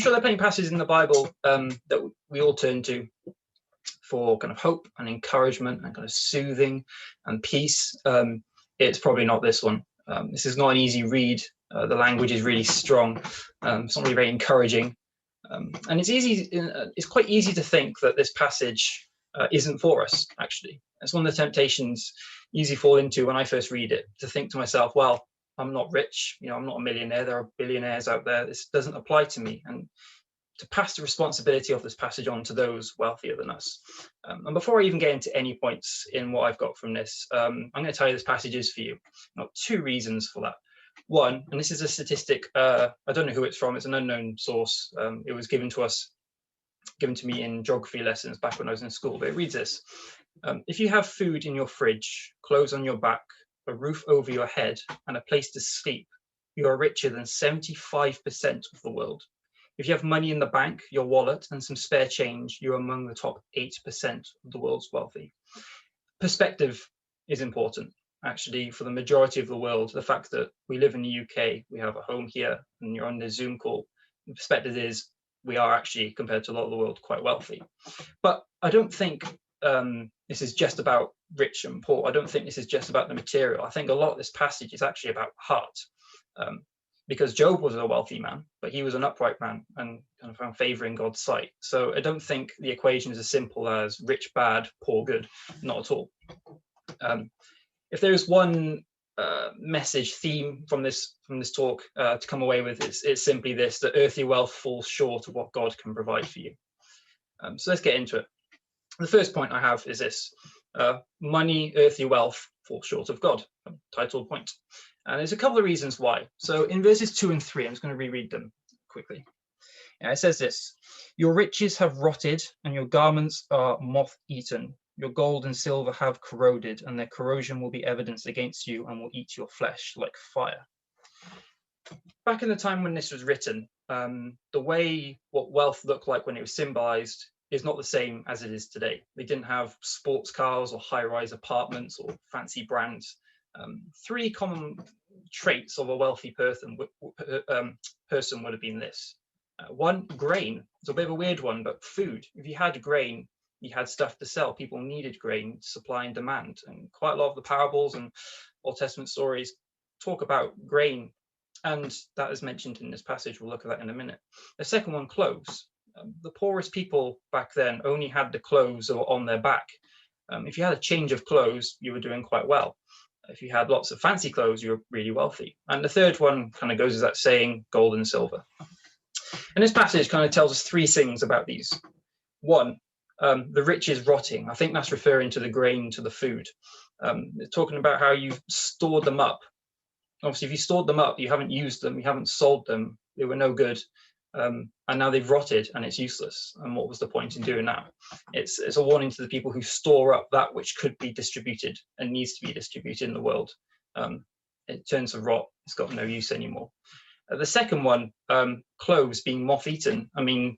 sure there are plenty of passages in the Bible that we all turn to for kind of hope and encouragement and kind of soothing and peace. It's probably not this one. This is not an easy read. The language is really strong. It's not really very encouraging. And it's quite easy to think that this passage isn't for us, actually. It's one of the temptations you usually fall into when I first read it, to think to myself, well, I'm not rich, I'm not a millionaire, there are billionaires out there, this doesn't apply to me. And to pass the responsibility of this passage on to those wealthier than us. And before I even get into any points in what I've got from this, I'm going to tell you this passage is for you. Now, 2 reasons for that. One, and this is a statistic, I don't know who it's from, it's an unknown source. It was given to me in geography lessons back when I was in school, but it reads this. If you have food in your fridge, clothes on your back, a roof over your head, and a place to sleep, you are richer than 75% of the world. If you have money in the bank, your wallet, and some spare change, you're among the top 8% of the world's wealthy. Perspective is important, actually, for the majority of the world. The fact that we live in the UK, we have a home here, and you're on this Zoom call, the perspective is we are actually, compared to a lot of the world, quite wealthy. But I don't think this is just about rich and poor. I don't think this is just about the material. I think a lot of this passage is actually about heart. Because Job was a wealthy man, but he was an upright man and kind of found favor in God's sight. So I don't think the equation is as simple as rich, bad, poor, good. Not at all. If there's one message theme from this talk to come away with, it's simply this: that earthly wealth falls short of what God can provide for you. So let's get into it. The first point I have is this: money, earthly wealth fall short of God. Title point. And there's a couple of reasons why. So in verses 2 and 3, I'm just going to reread them quickly. It says this: your riches have rotted and your garments are moth-eaten. Your gold and silver have corroded, and their corrosion will be evidence against you and will eat your flesh like fire. Back in the time when this was written, the way what wealth looked like when it was symbolized is not the same as it is today. They didn't have sports cars or high-rise apartments or fancy brands. 3 common traits of a wealthy person would have been this. 1, grain. It's a bit of a weird one, but food. If you had grain, you had stuff to sell. People needed grain, supply and demand. And quite a lot of the parables and Old Testament stories talk about grain. And that is mentioned in this passage. We'll look at that in a minute. The second one, clothes. The poorest people back then only had the clothes that were on their back. If you had a change of clothes, you were doing quite well. If you had lots of fancy clothes, you were really wealthy. And the third one kind of goes as that saying, gold and silver. And this passage kind of tells us 3 things about these. 1, the rich is rotting. I think that's referring to the grain, to the food. They're talking about how you've stored them up. Obviously, if you stored them up, you haven't used them, you haven't sold them, they were no good. And now they've rotted and it's useless. And what was the point in doing that? It's a warning to the people who store up that which could be distributed and needs to be distributed in the world. It turns to rot. It's got no use anymore. The second one, clothes being moth-eaten. I mean,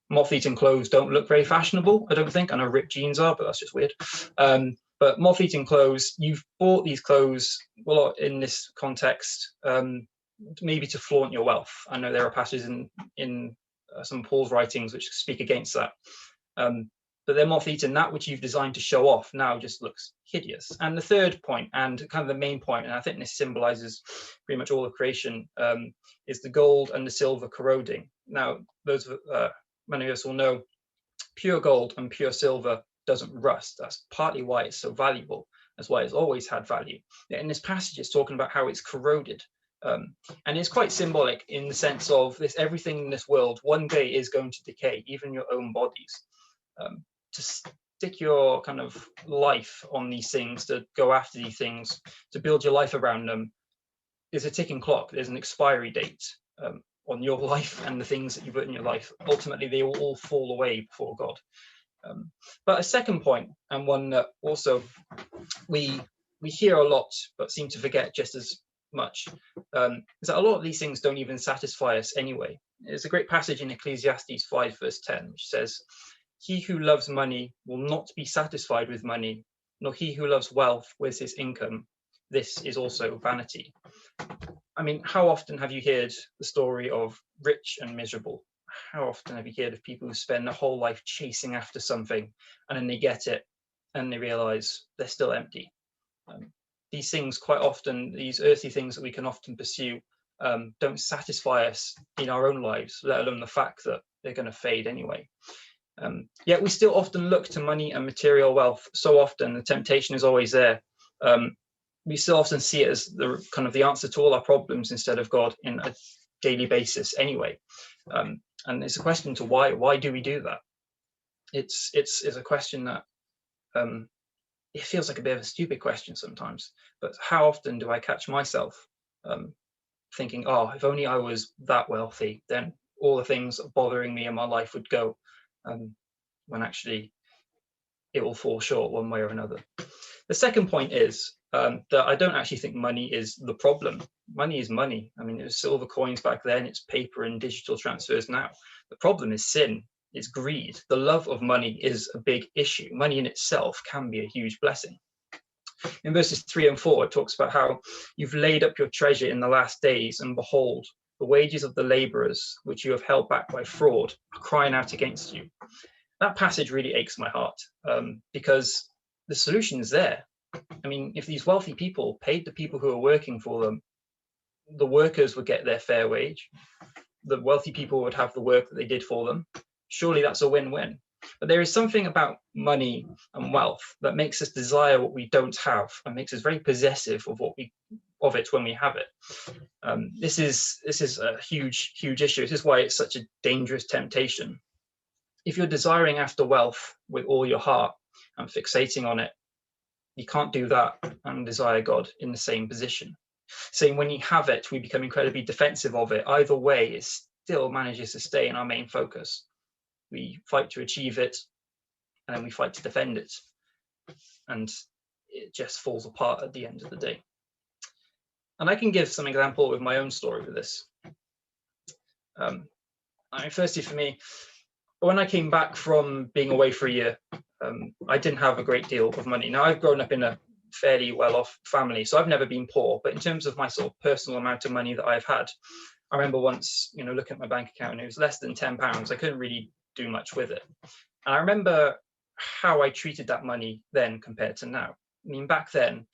moth-eaten clothes don't look very fashionable, I don't think. I know ripped jeans are, but that's just weird. But moth-eaten clothes, you've bought these clothes, well, in this context, maybe to flaunt your wealth. I know there are passages in some of Paul's writings which speak against that. But they're moth-eaten. That which you've designed to show off now just looks hideous. And the third point, and kind of the main point, and I think this symbolizes pretty much all of creation, is the gold and the silver corroding. Now, many of us will know, pure gold and pure silver doesn't rust. That's partly why it's so valuable. That's why it's always had value. In this passage, it's talking about how it's corroded. And it's quite symbolic in the sense of everything in this world one day is going to decay, even your own bodies. To stick your kind of life on these things, to go after these things, to build your life around them, is a ticking clock. There's an expiry date on your life and the things that you put in your life. Ultimately, they will all fall away before God. But a second point, and one that also we hear a lot but seem to forget just as much, is that a lot of these things don't even satisfy us anyway. There's a great passage in Ecclesiastes 5 verse 10 which says, "He who loves money will not be satisfied with money, nor he who loves wealth with his income. This is also vanity." I mean, how often have you heard the story of rich and miserable? how often have you heard of people who spend their whole life chasing after something, and then they get it and they realize they're still empty? These things quite often, these earthly things that we can often pursue, don't satisfy us in our own lives, let alone the fact that they're going to fade anyway. Yet we still often look to money and material wealth. So often the temptation is always there. We still often see it as the kind of the answer to all our problems instead of God in a daily basis anyway. And it's a question to why do we do that? It's a question that it feels like a bit of a stupid question sometimes, but how often do I catch myself thinking, oh, if only I was that wealthy, then all the things bothering me in my life would go, when actually it will fall short one way or another. The second point is that I don't actually think money is the problem. Money is money. I mean, it was silver coins back then, it's paper and digital transfers now. The problem is sin, it's greed. The love of money is a big issue. Money in itself can be a huge blessing. In verses 3 and 4, it talks about how you've laid up your treasure in the last days, and behold, the wages of the laborers, which you have held back by fraud, are crying out against you. That passage really aches my heart, because the solution is there. I mean, if these wealthy people paid the people who are working for them, the workers would get their fair wage. The wealthy people would have the work that they did for them. Surely that's a win-win. But there is something about money and wealth that makes us desire what we don't have and makes us very possessive of it when we have it. This is a huge issue. This is why it's such a dangerous temptation. If you're desiring after wealth with all your heart and fixating on it, you can't do that and desire God in the same position. Saying when you have it, we become incredibly defensive of it. Either way, it still manages to stay in our main focus. We fight to achieve it, and then we fight to defend it. And it just falls apart at the end of the day. And I can give some example with my own story with this. I mean, firstly, for me, when I came back from being away for a year, I didn't have a great deal of money. Now, I've grown up in a fairly well-off family, so I've never been poor. But in terms of my sort of personal amount of money that I've had, I remember once, looking at my bank account, and it was less than £10. I couldn't really do much with it. And I remember how I treated that money then compared to now. I mean, back then,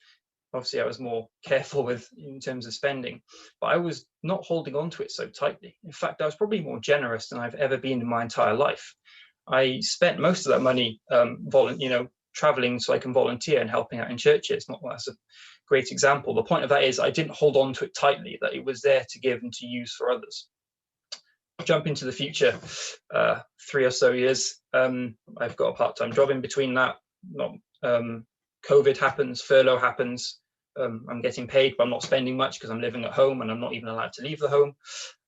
obviously I was more careful in terms of spending, but I was not holding on to it so tightly. In fact, I was probably more generous than I've ever been in my entire life. I spent most of that money traveling so I can volunteer and helping out in churches. Not that's a great example. The point of that is I didn't hold on to it tightly, that it was there to give and to use for others. Jump into the future, 3 or so years. I've got a part-time job in between that. COVID happens, furlough happens. I'm getting paid, but I'm not spending much because I'm living at home and I'm not even allowed to leave the home.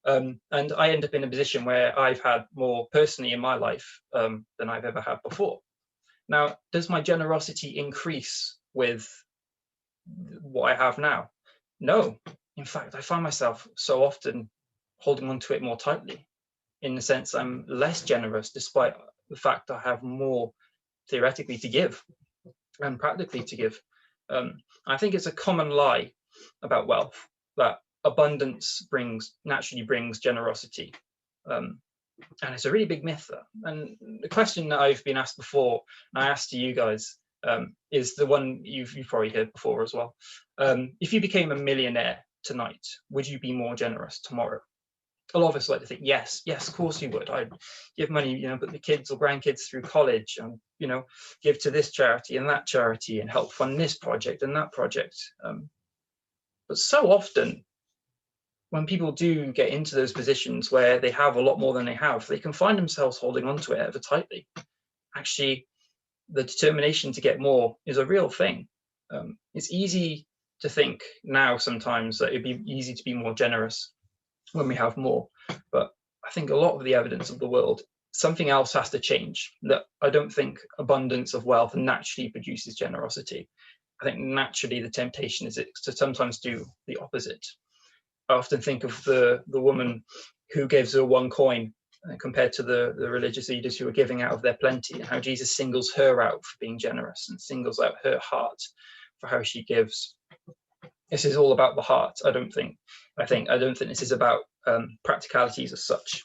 And I end up in a position where I've had more personally in my life than I've ever had before. Now, does my generosity increase with what I have now? No. In fact, I find myself so often holding on to it more tightly. In the sense, I'm less generous despite the fact I have more theoretically to give and practically to give. I think it's a common lie about wealth that abundance naturally brings generosity. And it's a really big myth. And the question that I've been asked before, and I asked to you guys, is the one you've probably heard before as well. If you became a millionaire tonight, would you be more generous tomorrow? A lot of us like to think, yes, of course you would. I'd give money, put the kids or grandkids through college, and give to this charity and that charity, and help fund this project and that project. But so often, when people do get into those positions where they have a lot more than they have, they can find themselves holding on to it ever tightly. Actually, the determination to get more is a real thing. It's easy to think now sometimes that it'd be easy to be more generous when we have more, but I think a lot of the evidence of the world, something else has to change. That I don't think abundance of wealth naturally produces generosity. I think naturally the temptation is to sometimes do the opposite. I often think of the woman who gives her one coin compared to the religious leaders who are giving out of their plenty, and how Jesus singles her out for being generous and singles out her heart for how she gives. This is all about the heart. I don't think this is about practicalities as such.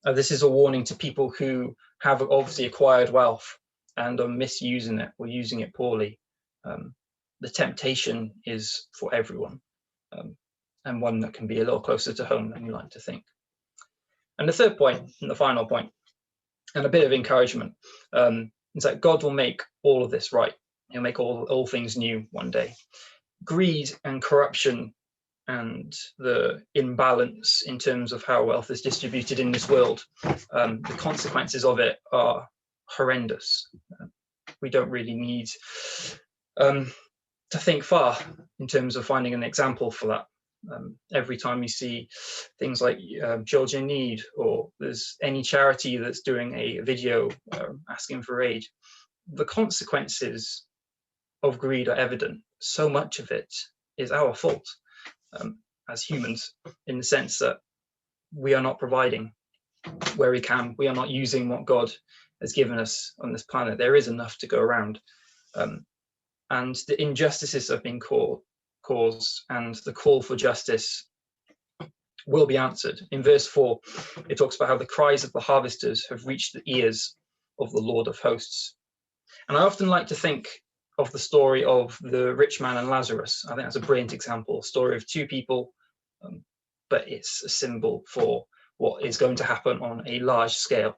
This is a warning to people who have obviously acquired wealth and are misusing it or using it poorly. The temptation is for everyone, and one that can be a little closer to home than we like to think. And the third point, and the final point, and a bit of encouragement, is that God will make all of this right. He'll make all things new one day. Greed and corruption and the imbalance in terms of how wealth is distributed in this world, the consequences of it are horrendous. We don't really need to think far in terms of finding an example for that. Every time you see things like Children in Need, or there's any charity that's doing a video asking for aid, the consequences of greed are evident. So much of it is our fault as humans, in the sense that we are not providing where we can. We are not using what God has given us on this planet. There is enough to go around. And the injustices have been caused, and the call for justice will be answered. In verse 4, it talks about how the cries of the harvesters have reached the ears of the Lord of hosts. And I often like to think of the story of the Rich Man and Lazarus. I think that's a brilliant example, a story of two people, but it's a symbol for what is going to happen on a large scale,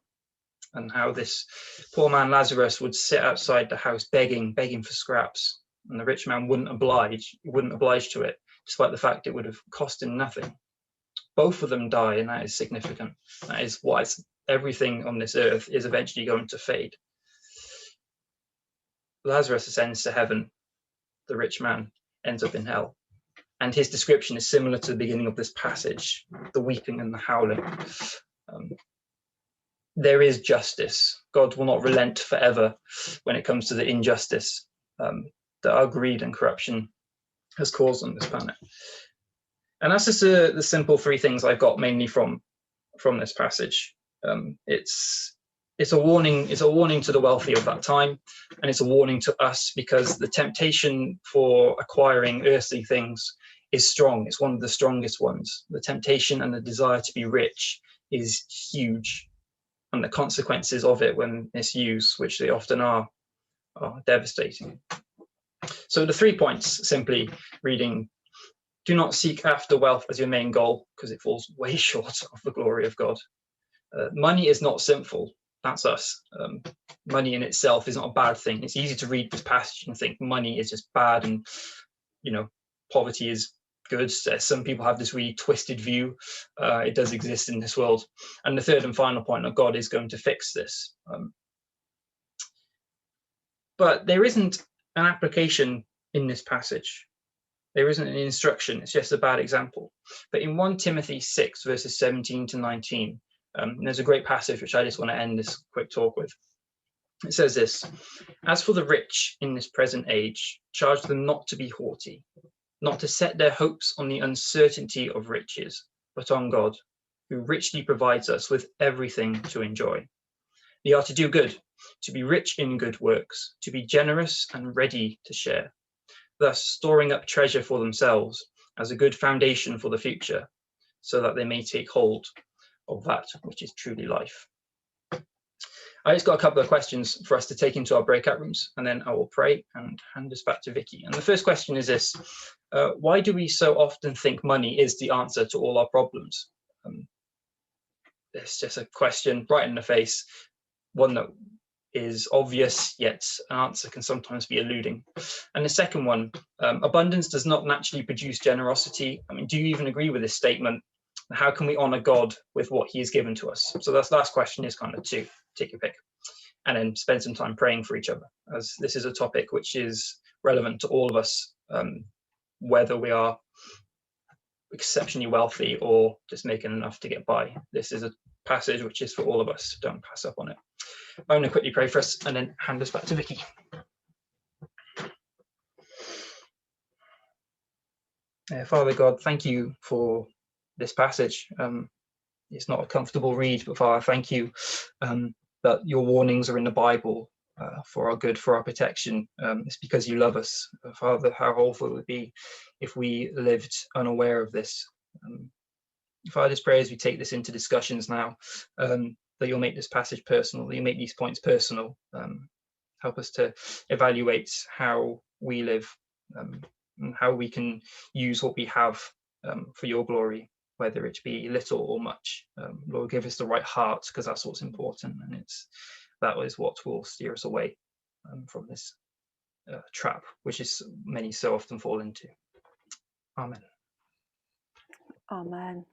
and how this poor man Lazarus would sit outside the house begging for scraps, and the rich man wouldn't oblige to it, despite the fact it would have cost him nothing. Both of them die, and that is significant. That is why everything on this earth is eventually going to fade. Lazarus ascends to heaven. The rich man ends up in hell. And his description is similar to the beginning of this passage, the weeping and the howling. There is justice. God will not relent forever when it comes to the injustice that our greed and corruption has caused on this planet. And that's just the simple three things I've got mainly from this passage. It's a warning to the wealthy of that time, and it's a warning to us, because the temptation for acquiring earthly things is strong. It's one of the strongest ones. The temptation and the desire to be rich is huge, and the consequences of it when misused, which they often are devastating. So the 3 points, simply reading: do not seek after wealth as your main goal, because it falls way short of the glory of God. Money is not sinful. That's us. Money in itself is not a bad thing. It's easy to read this passage and think money is just bad, and poverty is good. Some people have this really twisted view. It does exist in this world. And the third and final point, that God is going to fix this. But there isn't an application in this passage. There isn't an instruction. It's just a bad example. But in 1 Timothy 6, verses 17 to 19, there's a great passage which I just want to end this quick talk with. It says this: as for the rich in this present age, charge them not to be haughty, not to set their hopes on the uncertainty of riches, but on God, who richly provides us with everything to enjoy. They are to do good, to be rich in good works, to be generous and ready to share, thus storing up treasure for themselves as a good foundation for the future, so that they may take hold of that which is truly life. I just got a couple of questions for us to take into our breakout rooms, and then I will pray and hand us back to Vicky. And the first question is this: why do we so often think money is the answer to all our problems? It's just a question right in the face, one that is obvious, yet an answer can sometimes be eluding. And the second one, abundance does not naturally produce generosity. I mean, do you even agree with this statement? How can we honor God with what he has given to us? So that's last question is kind of two. Take your pick. And then spend some time praying for each other, as this is a topic which is relevant to all of us, whether we are exceptionally wealthy or just making enough to get by. This is a passage which is for all of us. Don't pass up on it. I'm going to quickly pray for us and then hand us back to Vicky. Father God, thank you for this passage. It's not a comfortable read, but Father, thank you that your warnings are in the Bible for our good, for our protection. It's because you love us. Father, how awful it would be if we lived unaware of this. Father, I just pray as we take this into discussions now, that you'll make this passage personal, that you make these points personal. Help us to evaluate how we live, and how we can use what we have for your glory, whether it be little or much. Lord, give us the right heart, because that's what's important, and that is what will steer us away from this trap, which is many so often fall into. Amen. Amen.